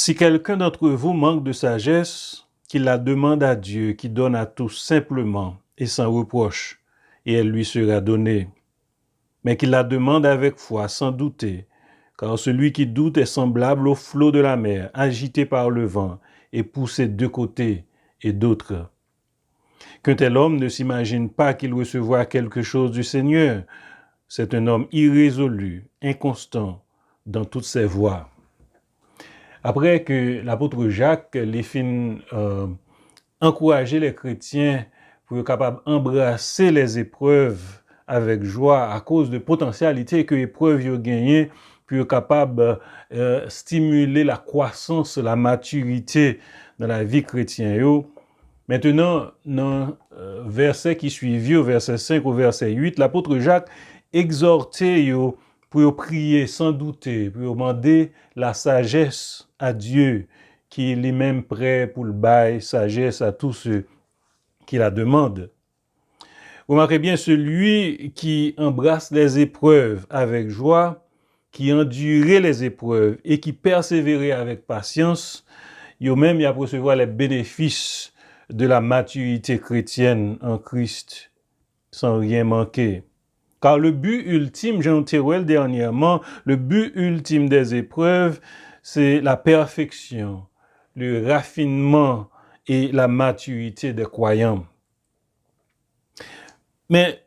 Si quelqu'un d'entre vous manque de sagesse, qu'il la demande à Dieu, qui donne à tous simplement et sans reproche, et elle lui sera donnée. Mais qu'il la demande avec foi, sans douter, car celui qui doute est semblable au flot de la mer, agité par le vent et poussé de côté et d'autre. Qu'un tel homme ne s'imagine pas qu'il recevra quelque chose du Seigneur. C'est un homme irrésolu, inconstant dans toutes ses voies. Après que l'apôtre Jacques les fin encourager les chrétiens pour être capables d'embrasser les épreuves avec joie à cause de potentialités que les épreuves ont gagnées, pour être capable de stimuler la croissance, la maturité dans la vie chrétienne. Maintenant, dans le verset qui suivit, au verset 5 au verset 8, l'apôtre Jacques exhortait pour prier sans douter, pour demander la sagesse à Dieu, qui est lui-même prêt pour le bail, sagesse à tous ceux qui la demandent. Remarquez bien, celui qui embrasse les épreuves avec joie, qui endurait les épreuves et qui persévérait avec patience, il a recevoir les bénéfices de la maturité chrétienne en Christ, sans rien manquer. Car le but ultime, Jean Thérouel dernièrement, le but ultime des épreuves, c'est la perfection, le raffinement et la maturité des croyants. Mais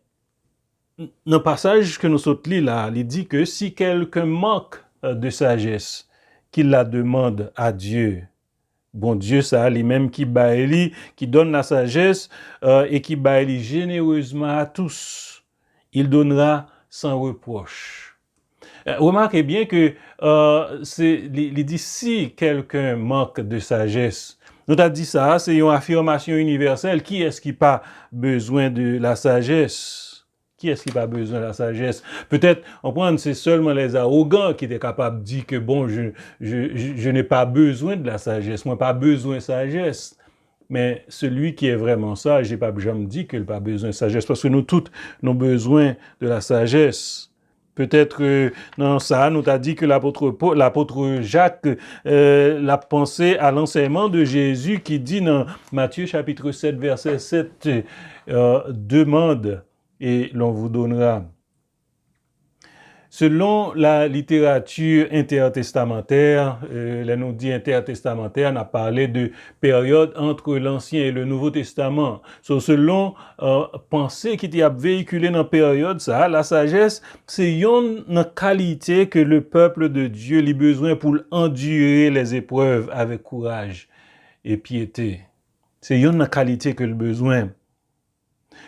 dans le passage que nous sommes là, il dit que si quelqu'un manque de sagesse, qu'il la demande à Dieu. Bon Dieu, ça lui-même qui baille, qui donne la sagesse et qui baille généreusement à tous. Il donnera sans reproche. Remarquez bien que il dit si quelqu'un manque de sagesse. Nous avons dit ça, c'est une affirmation universelle. Qui est-ce qui n'a pas besoin de la sagesse? Qui est-ce qui n'a pas besoin de la sagesse? Peut-être, on prend, c'est seulement les arrogants qui étaient capables de dire que bon, je n'ai pas besoin de la sagesse, moi pas besoin de sagesse. Mais celui qui est vraiment sage, j'ai pas jamais dit qu'il n'a pas besoin de sagesse, parce que nous tous, nous avons besoin de la sagesse. Peut-être dans ça, nous t'a dit que l'apôtre Jacques l'a pensé à l'enseignement de Jésus qui dit dans Matthieu chapitre 7, verset 7, demande et l'on vous donnera. Selon la littérature intertestamentaire, les nous-dits intertestamentaires, on a parlé de période entre l'Ancien et le Nouveau Testament. Selon pensée qui a véhiculé dans la période, ça, la sagesse, c'est une qualité que le peuple de Dieu a besoin pour endurer les épreuves avec courage et piété. C'est une qualité que le besoin.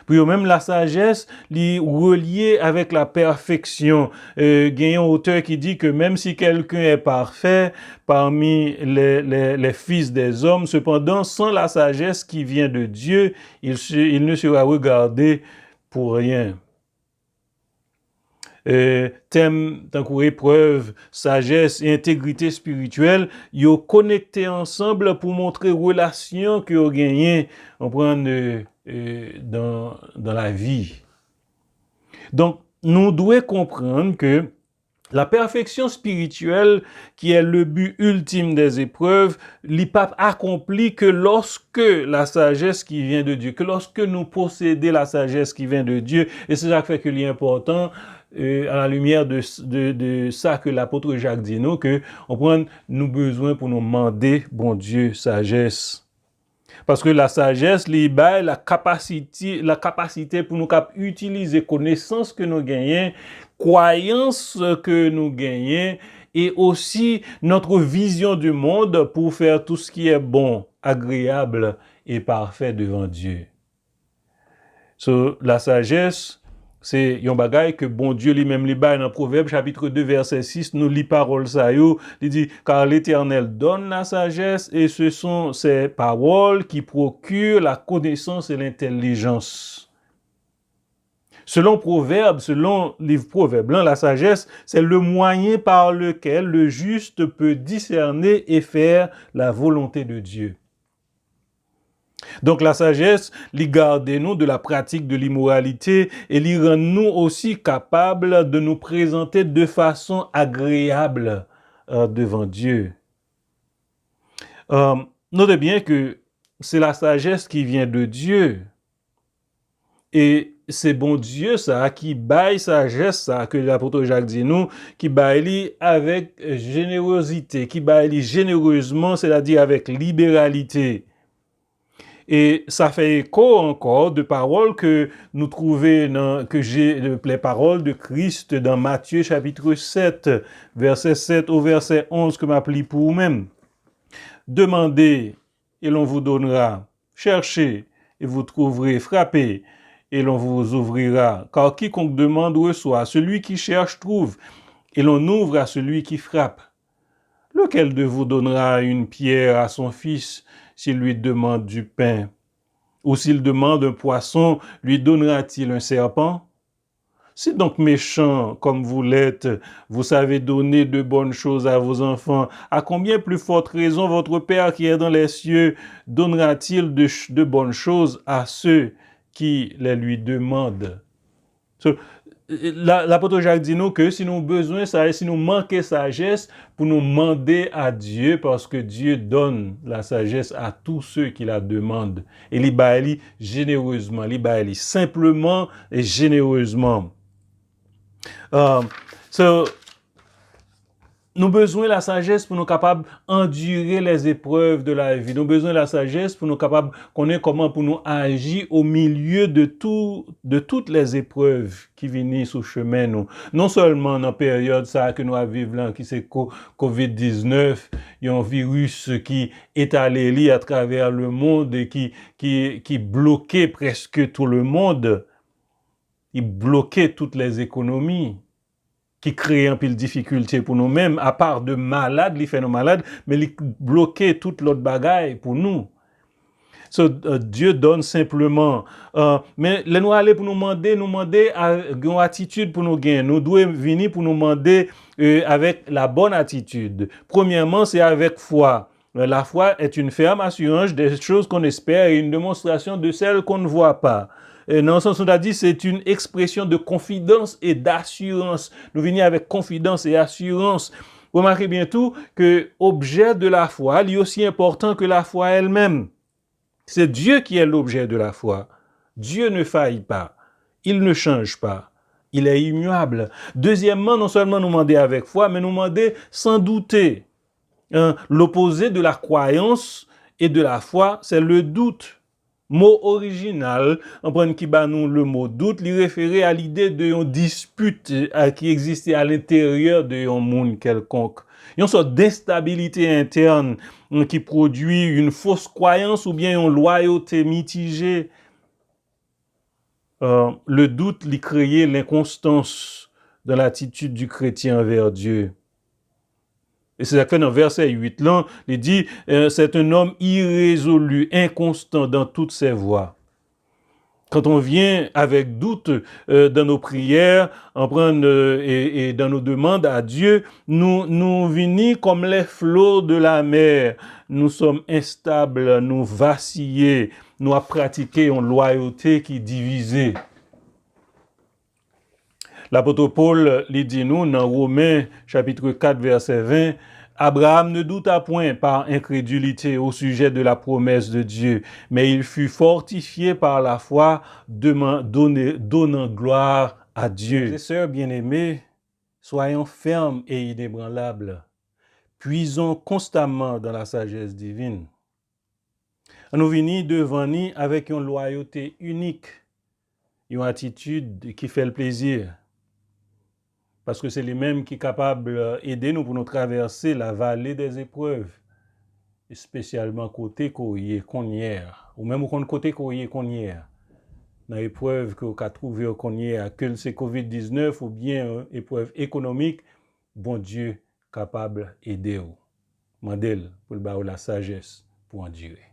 Puis même la sagesse, est reliée avec la perfection. Il y a un auteur qui dit que même si quelqu'un est parfait parmi les fils des hommes, cependant, sans la sagesse qui vient de Dieu, il ne sera regardé pour rien. Thème tant épreuve, sagesse et intégrité spirituelle, ils sont connectés ensemble pour montrer relation que ont gagné dans la vie. Donc, nous devons comprendre que la perfection spirituelle, qui est le but ultime des épreuves, n'est pas accomplie que lorsque la sagesse qui vient de Dieu, que lorsque nous possédons la sagesse qui vient de Dieu, et c'est ça qui fait qu'il est important, à la lumière de ça que l'apôtre Jacques dit nous, que on prend nous besoin pour nous demander, bon Dieu, sagesse. Parce que la sagesse, la capacité pour nous utiliser connaissance que nous gagnons, croyance que nous gagnons, et aussi notre vision du monde pour faire tout ce qui est bon, agréable et parfait devant Dieu. La sagesse, c'est un bagay que bon Dieu lui-même li bail dans Proverbe chapitre 2 verset 6, nous lit parole ça yo, il dit car l'Éternel donne la sagesse et ce sont ces paroles qui procurent la connaissance et l'intelligence. Selon Proverbe, selon livre Proverbe, la sagesse, c'est le moyen par lequel le juste peut discerner et faire la volonté de Dieu. Donc la sagesse, lui garde nous de la pratique de l'immoralité et lui rend nous aussi capables de nous présenter de façon agréable devant Dieu. Notez bien que c'est la sagesse qui vient de Dieu. Et c'est bon Dieu ça qui baille sagesse ça que l'apôtre Jacques dit nous, qui baille avec générosité, qui baille généreusement, c'est-à-dire avec libéralité. Et ça fait écho encore de paroles que nous trouvons les paroles de Christ dans Matthieu chapitre 7, verset 7 au verset 11 que m'appli pour vous-même. Demandez et l'on vous donnera. Cherchez et vous trouverez. Frappez et l'on vous ouvrira. Car quiconque demande reçoit. Celui qui cherche trouve. Et l'on ouvre à celui qui frappe. Lequel de vous donnera une pierre à son fils s'il lui demande du pain? Ou s'il demande un poisson, lui donnera-t-il un serpent? Si donc méchant comme vous l'êtes, vous savez donner de bonnes choses à vos enfants, à combien plus forte raison votre Père qui est dans les cieux donnera-t-il de bonnes choses à ceux qui les lui demandent? L'apôtre Jacques dit nous que si nous avons besoin de sagesse, si nous manquons sagesse, pour nous demander à Dieu, parce que Dieu donne la sagesse à tous ceux qui la demandent. Et il baille généreusement, il baille simplement et généreusement. Nous avons besoin de la sagesse pour nous capables d'endurer les épreuves de la vie. Nous avons besoin de la sagesse pour nous capables de connaître comment pour nous agir au milieu de toutes les épreuves qui viennent sur le chemin. Nous. Non seulement dans la période ça que nous vivons là, qui c'est COVID-19, il y a un virus qui est allé à travers le monde et qui bloquait presque tout le monde. Il bloquait toutes les économies, qui crée un peu de difficulté pour nous-mêmes, à part de malades, il fait nous malades, mais il bloquait toute l'autre bagaille pour nous. Dieu donne simplement. Mais les nous aller pour nous demander une attitude pour nous gagner. Nous devons venir pour nous demander avec la bonne attitude. Premièrement, c'est avec foi. La foi est une ferme assurance des choses qu'on espère et une démonstration de celles qu'on ne voit pas. Dans le sens où on a dit, c'est une expression de confidence et d'assurance. Nous venons avec confidence et assurance. Remarquez bien tout que l'objet de la foi est aussi important que la foi elle-même. C'est Dieu qui est l'objet de la foi. Dieu ne faillit pas. Il ne change pas. Il est immuable. Deuxièmement, non seulement nous demander avec foi, mais nous demander sans douter. L'opposé de la croyance et de la foi, c'est le doute. Mot original, on prend qui bat nous le mot doute, il référait à l'idée d'une dispute qui existait à l'intérieur d'un monde quelconque. Il y a une sorte d'instabilité interne qui produit une fausse croyance ou bien une loyauté mitigée. Le doute lui créait l'inconstance dans l'attitude du chrétien envers Dieu. Et c'est ça que dans verset 8, là, il dit, c'est un homme irrésolu, inconstant dans toutes ses voies. Quand on vient avec doute dans nos prières, et dans nos demandes à Dieu, nous venons comme les flots de la mer. Nous sommes instables, nous vacillons, nous avons pratiqué une loyauté qui est divisée. L'apôtre Paul lui dit nous dans Romains chapitre 4 verset 20, Abraham ne douta point par incrédulité au sujet de la promesse de Dieu, mais il fut fortifié par la foi, donnant gloire à Dieu. Frères et sœurs bien-aimés, soyons fermes et inébranlables. Puisons constamment dans la sagesse divine. Nous venons devant nous avec une loyauté unique, une attitude qui fait le plaisir. Parce que c'est lui-même qui est capable d'aider nous pour nous traverser la vallée des épreuves. Et spécialement côté qu'on hier, ou même côté qu'on hier. Dans l'épreuve que vous avez trouvé hier, que c'est COVID-19 ou bien épreuve économique, bon Dieu capable d'aider vous. Mandel pour le la sagesse pour endurer.